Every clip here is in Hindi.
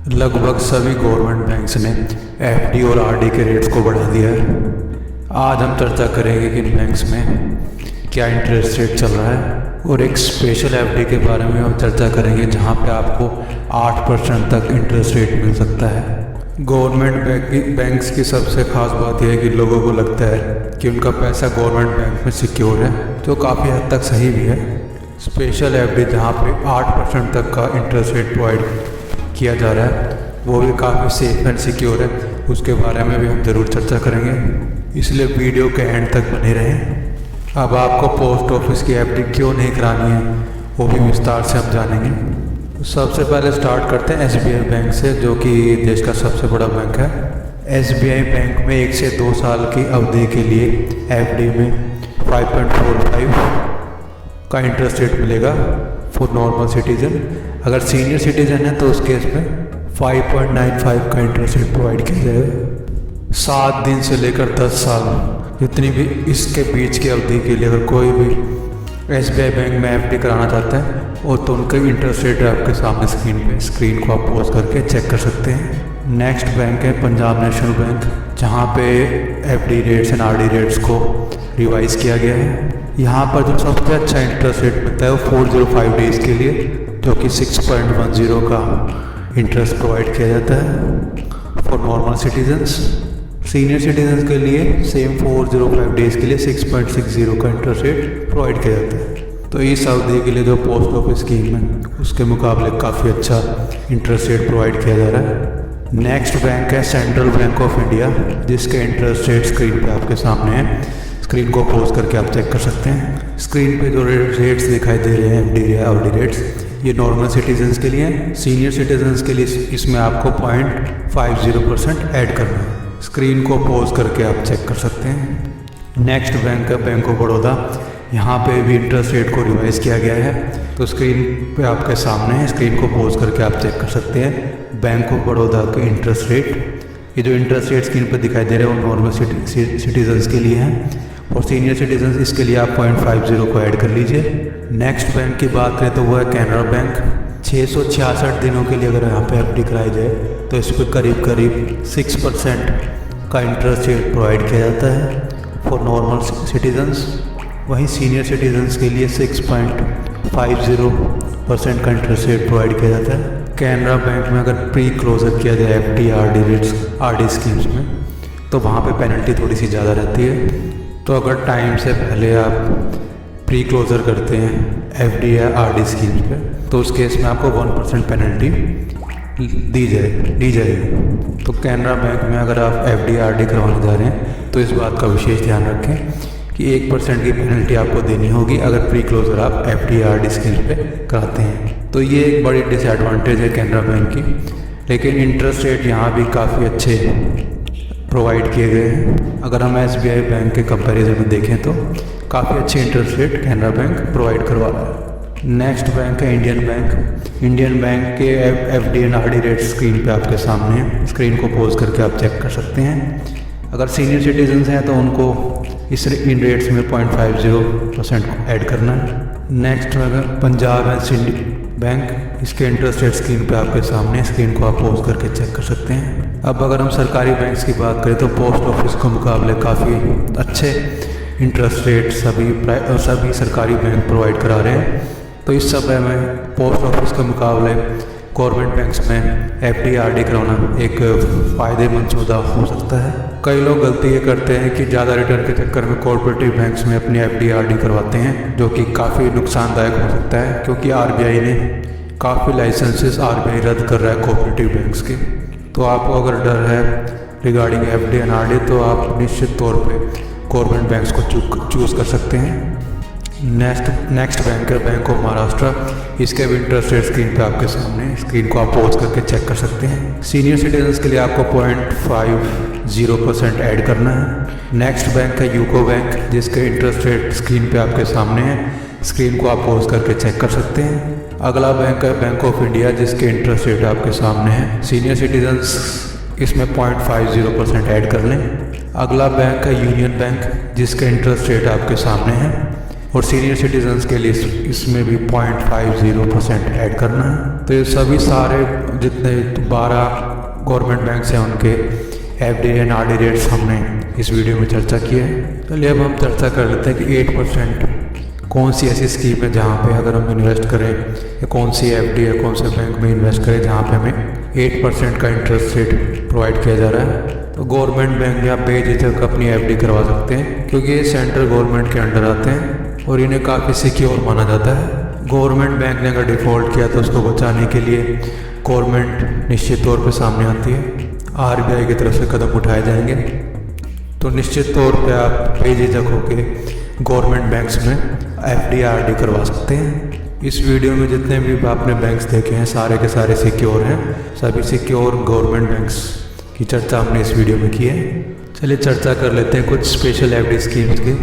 लगभग सभी गवर्नमेंट बैंक्स ने एफडी और आरडी के रेट्स को बढ़ा दिया है। आज हम चर्चा करेंगे कि इन बैंक्स में क्या इंटरेस्ट रेट चल रहा है और एक स्पेशल एफडी के बारे में हम चर्चा करेंगे जहां पे आपको 8% तक इंटरेस्ट रेट मिल सकता है। गवर्नमेंट बैंक्स की सबसे खास बात यह है कि लोगों को लगता है कि उनका पैसा गवर्नमेंट बैंक में सिक्योर है, जो काफ़ी हद तक सही भी है। स्पेशल एफडी जहाँ पे 8% तक का इंटरेस्ट रेट प्रोवाइड किया जा रहा है, वो भी काफ़ी सेफ एंड सिक्योर है। उसके बारे में भी हम ज़रूर चर्चा करेंगे, इसलिए वीडियो के एंड तक बने रहें। अब आपको पोस्ट ऑफिस की एफडी क्यों नहीं करानी है, वो भी विस्तार से हम जानेंगे। सबसे पहले स्टार्ट करते हैं एसबीआई बैंक से, जो कि देश का सबसे बड़ा बैंक है। एसबीआई बैंक में 1 से 2 साल की अवधि के लिए एफडी में 5.45 का इंटरेस्ट रेट मिलेगा फॉर नॉर्मल सिटीजन। अगर सीनियर सिटीजन है तो उस केस में 5.95 का इंटरेस्ट रेट प्रोवाइड किया जाएगा। 7 दिन से लेकर 10 साल, जितनी भी इसके बीच की अवधि के लिए अगर कोई भी एसबीआई बैंक में एफडी कराना चाहता है और तो उनका इंटरेस्ट रेट आपके सामने स्क्रीन को आप पॉज करके चेक कर सकते हैं। नेक्स्ट बैंक है पंजाब नेशनल बैंक, जहाँ पे FD rates and RD rates को रिवाइज किया गया है। यहाँ पर जो सबसे अच्छा इंटरेस्ट रेट मिलता है वो 405 डेज के लिए, जो कि 6.10 का इंटरेस्ट प्रोवाइड किया जाता है for normal citizens. Senior citizens के लिए सेम 405 डेज के लिए 6.60 का इंटरेस्ट रेट प्रोवाइड किया जाता है। तो इस अवधि के लिए जो पोस्ट ऑफिस स्कीम है उसके मुकाबले काफ़ी अच्छा इंटरेस्ट रेट प्रोवाइड किया जा रहा है। नेक्स्ट बैंक है सेंट्रल बैंक ऑफ इंडिया, जिसके इंटरेस्ट रेट स्क्रीन पे आपके सामने है। स्क्रीन को पॉज करके आप चेक कर सकते हैं। स्क्रीन पे जो रेट्स दिखाई दे रहे हैं एफडी या आरडी रेट्स, ये नॉर्मल सिटीजन्स के लिए हैं। सीनियर सिटीजन्स के लिए इसमें आपको 0.50% ऐड करना है। स्क्रीन को पॉज करके आप चेक कर सकते हैं। नेक्स्ट बैंक है बैंक ऑफ बड़ौदा, यहाँ पे भी इंटरेस्ट रेट को रिवाइज किया गया है। तो स्क्रीन पे आपके सामने है, स्क्रीन को पॉज करके आप चेक कर सकते हैं बैंक ऑफ बड़ौदा के इंटरेस्ट रेट। ये जो इंटरेस्ट रेट स्क्रीन पर दिखाई दे रहे हैं वो नॉर्मल सिटीजन्स के लिए हैं और सीनियर सिटीजन्स इसके लिए आप 0.50 को ऐड कर लीजिए। नेक्स्ट बैंक की बात करें तो वो है कैनरा बैंक। 666 दिनों के लिए अगर यहाँ पे एफडी कराई जाए तो इस पर करीब 6% का इंटरेस्ट रेट प्रोवाइड किया जाता है फॉर नॉर्मल सिटीजन्स। वहीं सीनियर सिटीजन्स के लिए 6.50% का इंटरेस्ट रेट प्रोवाइड किया जाता है। कैनरा बैंक में अगर प्री क्लोजर किया जाए एफडी आरडी स्कीम्स में, तो वहाँ पे पेनल्टी थोड़ी सी ज़्यादा रहती है। तो अगर टाइम से पहले आप प्री क्लोजर करते हैं एफडी या आरडी स्कीम्स पे, तो उस केस में आपको 1% पेनल्टी दी जाएगी। तो कैनरा बैंक में अगर आप एफडी आरडी करवाने जा रहे हैं तो इस बात का विशेष ध्यान रखें कि 1% की पेनल्टी आपको देनी होगी अगर प्री क्लोजर आप एफडी आरडी स्कीम्स पे कराते हैं। तो ये एक बड़ी डिसएडवांटेज है कैनरा बैंक की, लेकिन इंटरेस्ट रेट यहाँ भी काफ़ी अच्छे प्रोवाइड किए गए हैं। अगर हम एसबीआई बैंक के कंपैरिजन में देखें तो काफ़ी अच्छे interest rate Canara bank provide करवा रहा है। नेक्स्ट बैंक है इंडियन बैंक। इंडियन बैंक के FD and RD rate screen पे आपके सामने है। स्क्रीन को पॉज करके आप चेक कर सकते हैं। अगर सीनियर सिटीजन्स हैं तो उनको इन रेट्स में 0.50% ऐड करना है। नेक्स्ट है पंजाब एंड सिंध बैंक। इसके इंटरेस्ट रेट स्क्रीन पे आपके सामने, स्क्रीन को आप पॉज करके चेक कर सकते हैं। अब अगर हम सरकारी बैंक्स की बात करें तो पोस्ट ऑफिस के मुकाबले काफ़ी अच्छे इंटरेस्ट रेट सभी सरकारी बैंक प्रोवाइड करा रहे हैं। तो इस समय में पोस्ट ऑफिस के मुकाबले गवर्नमेंट बैंक्स में एफडी आरडी कराना एक फ़ायदेमंद सौदा हो सकता है। कई लोग गलती ये करते हैं कि ज़्यादा रिटर्न के चक्कर में कॉर्पोरेटिव बैंक्स में अपनी एफडी आरडी करवाते हैं, जो कि काफ़ी नुकसानदायक हो सकता है, क्योंकि आरबीआई ने काफ़ी लाइसेंसेस आरबीआई रद्द कर रहा है कॉर्पोरेटिव बैंक्स के। तो आपको अगर डर है रिगार्डिंग एफडी एंड आरडी तो आप निश्चित तौर पे गवर्नमेंट बैंक्स को चूज़ कर सकते हैं। नेक्स्ट बैंक है बैंक ऑफ महाराष्ट्र। इसके भी इंटरेस्ट रेट स्क्रीन पे आपके सामने, स्क्रीन को आप पॉज करके चेक कर सकते हैं। सीनियर सिटीजन्स के लिए आपको 0.50% ऐड करना है। नेक्स्ट बैंक है यूको बैंक, जिसके इंटरेस्ट रेट स्क्रीन पे आपके सामने है। स्क्रीन को आप पॉज करके चेक कर सकते हैं। अगला बैंक है बैंक ऑफ इंडिया, जिसके इंटरेस्ट रेट आपके सामने है। सीनियर सिटीजन्स इसमें 0.50% ऐड कर लें। अगला बैंक है यूनियन बैंक, जिसका इंटरेस्ट रेट आपके सामने है। और सीनियर सिटीजन्स के लिए इसमें भी 0.50% ऐड करना है। तो ये सभी सारे जितने 12 गवर्नमेंट बैंक्स हैं उनके एफडी एंड आरडी रेट्स हमने इस वीडियो में चर्चा की है। चलिए अब हम चर्चा कर लेते हैं कि 8% कौन सी ऐसी स्कीम है जहाँ पे अगर हम इन्वेस्ट करें, या कौन सी एफडी है कौन से बैंक में इन्वेस्ट करें जहाँ पे हमें 8% का इंटरेस्ट रेट प्रोवाइड किया जा रहा है। तो गवर्नमेंट बैंक में आप बेझिझक अपनी एफडी करवा सकते हैं, क्योंकि ये सेंट्रल गवर्नमेंट के अंडर आते हैं और इन्हें काफ़ी सिक्योर माना जाता है। गवर्नमेंट बैंक ने अगर डिफ़ॉल्ट किया तो उसको बचाने के लिए गवर्नमेंट निश्चित तौर पर सामने आती है, आरबीआई की तरफ से कदम उठाए जाएंगे। तो निश्चित तौर पे आप बेझिझक होकर गवर्नमेंट बैंक्स में एफडी आरडी करवा सकते हैं। इस वीडियो में जितने भी आपने बैंक्स देखे हैं सारे के सारे सिक्योर हैं, सभी सिक्योर गवर्नमेंट बैंक्स की चर्चा हमने इस वीडियो में की है। चलिए चर्चा कर लेते हैं कुछ स्पेशल एफडी स्कीम्स की,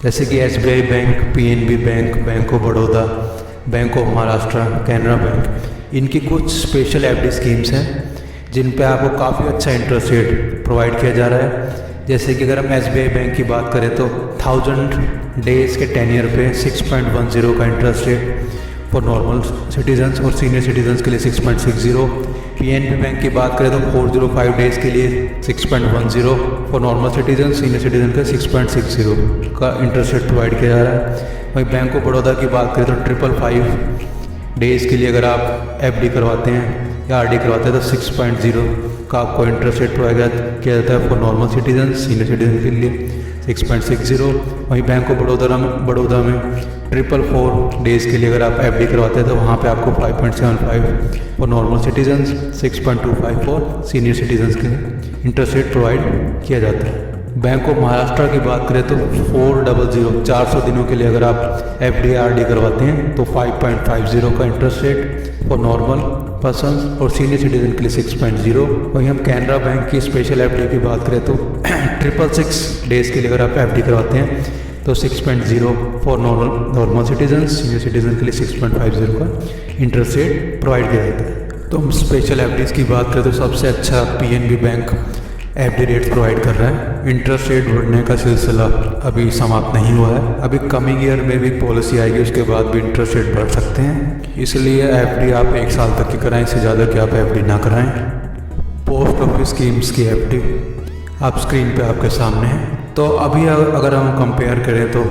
जैसे कि SBI bank, PNB bank, bank of Baroda, bank of Maharashtra, Canara bank, इनकी कुछ स्पेशल एफडी स्कीम्स हैं जिन पे आपको काफ़ी अच्छा इंटरेस्ट रेट प्रोवाइड किया जा रहा है। जैसे कि अगर हम एसबीआई बैंक की बात करें तो 1000 डेज़ के टेन्योर पे 6.10 का interest rate for normal citizens और सीनियर सिटीजन्स के लिए 6.60। पीएनबी बैंक की बात करें तो 405 डेज़ के लिए 6.10 for normal citizen, senior citizen का 6.60 का इंटरेस्ट रेट प्रोवाइड किया जा रहा है। वहीं बैंक ऑफ बड़ौदा की बात करें तो 555 डेज़ के लिए अगर आप एफडी करवाते हैं या आरडी करवाते हैं तो 6.0 का आपको इंटरेस्ट रेट प्रोवाइड किया जाता है for normal citizen, senior citizen के लिए 6.60। वहीं बैंक ऑफ बड़ौदा में 444 डेज़ के लिए अगर आप एफडी करवाते हैं तो वहाँ पे आपको 5.75 for normal citizens, 6.25 for senior citizens के इंटरेस्ट रेट प्रोवाइड किया जाता है। बैंक ऑफ महाराष्ट्र की बात करें तो 400 दिनों के लिए अगर आप एफडी आरडी करवाते हैं तो 5.50 का interest rate for normal person और सीनियर सिटीजन के लिए 6.0। वहीं हम कैनरा बैंक की स्पेशल एफडी की बात करें तो 666 डेज़ के लिए अगर आप एफडी करवाते हैं तो 6.0 for normal citizen, senior citizen के लिए 6.50 का इंटरेस्ट रेट प्रोवाइड किया जाता है। तो हम स्पेशल एफडीज़ की बात करें तो सबसे अच्छा PNB bank FD rate provide कर रहा है। इंटरेस्ट रेट बढ़ने का सिलसिला अभी समाप्त नहीं हुआ है, अभी कमिंग ईयर में भी पॉलिसी आएगी, उसके बाद भी इंटरेस्ट रेट बढ़ सकते हैं। इसलिए एफडी आप 1 साल तक की कराएं, इससे ज़्यादा कि आप एफडी ना कराएं। पोस्ट ऑफिस स्कीम्स की एफडी आप स्क्रीन पे आपके सामने है। तो अभी अगर हम कंपेयर करें तो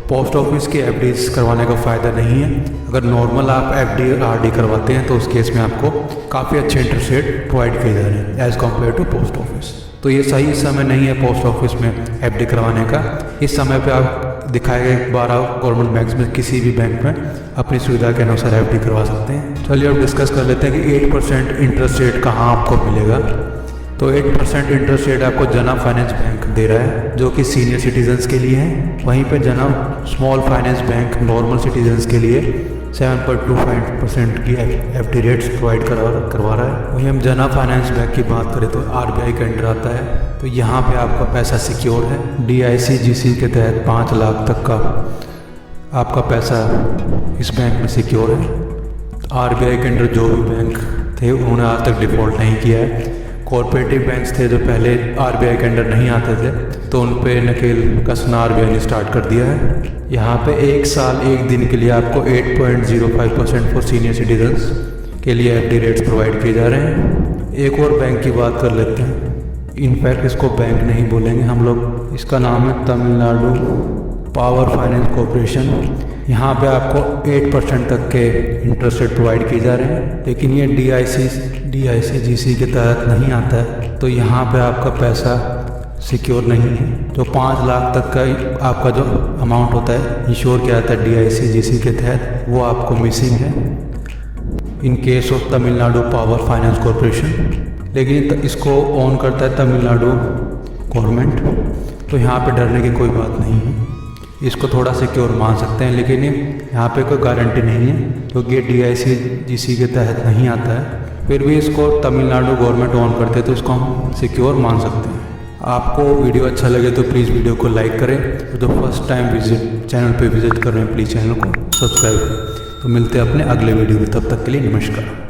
पोस्ट ऑफिस की एफडीज करवाने का फ़ायदा नहीं है। अगर नॉर्मल आप एफडी आरडी करवाते हैं तो उस केस में आपको काफ़ी अच्छे इंटरेस्ट रेट प्रोवाइड किए जा रहे हैं as compare to post office. तो ये सही समय नहीं है पोस्ट ऑफिस में एफडी करवाने का। इस समय पे आप दिखाए गए 12 गवर्नमेंट बैंक्स में किसी भी बैंक में अपनी सुविधा के अनुसार एफडी करवा सकते हैं। चलिए अब डिस्कस कर लेते हैं कि 8% इंटरेस्ट रेट कहाँ आपको मिलेगा। तो 8% इंटरेस्ट रेट आपको जना फाइनेंस बैंक दे रहा है, जो कि सीनियर सिटीजन्स के लिए है। वहीं पे जना small finance bank normal citizens के लिए 7.25% की एफडी रेट्स प्रोवाइड करवा रहा है। वहीं हम जना फाइनेंस बैंक की बात करें तो आरबीआई के अंडर आता है, तो यहाँ पे आपका पैसा सिक्योर है। DICGC के तहत 5 लाख तक का आपका पैसा इस बैंक में सिक्योर है। आरबीआई के अंडर जो भी बैंक थे उन्होंने आज तक डिफ़ॉल्ट नहीं किया है। कॉर्पोरेटिव बैंक्स थे जो पहले आरबीआई के अंडर नहीं आते थे तो उन पे नकेल कसना आरबीआई ने स्टार्ट कर दिया है। यहाँ पे 1 साल 1 दिन के लिए आपको 8.05% फॉर सीनियर सिटीजन्स के लिए एफडी रेट्स प्रोवाइड किए जा रहे हैं। एक और बैंक की बात कर लेते हैं, इनफैक्ट इसको बैंक नहीं बोलेंगे हम लोग, इसका नाम है तमिलनाडु पावर फाइनेंस कॉरपोरेशन। यहाँ पे आपको 8% तक के इंटरेस्ट रेट प्रोवाइड किए जा रहे हैं, लेकिन ये DICGC के तहत नहीं आता है, तो यहाँ पे आपका पैसा सिक्योर नहीं है। जो 5 लाख तक का आपका जो अमाउंट होता है इंश्योर किया जाता है DICGC के तहत, वो आपको मिसिंग है in case of Tamil Nadu power finance corporation. लेकिन इसको ऑन करता है तमिलनाडु गवर्नमेंट, तो यहाँ पे डरने की कोई बात नहीं है, इसको थोड़ा सिक्योर मान सकते हैं। लेकिन यहाँ पे कोई गारंटी नहीं है क्योंकि DICGC के तहत नहीं आता है, फिर भी इसको तमिलनाडु गवर्नमेंट ऑन करते हैं तो इसको हम सिक्योर मान सकते हैं। आपको वीडियो अच्छा लगे तो प्लीज़ वीडियो को लाइक करें, जो फर्स्ट टाइम चैनल पे विजिट कर रहे हैं प्लीज़ चैनल को सब्सक्राइब करें। तो मिलते हैं अपने अगले वीडियो में, तब तक के लिए नमस्कार।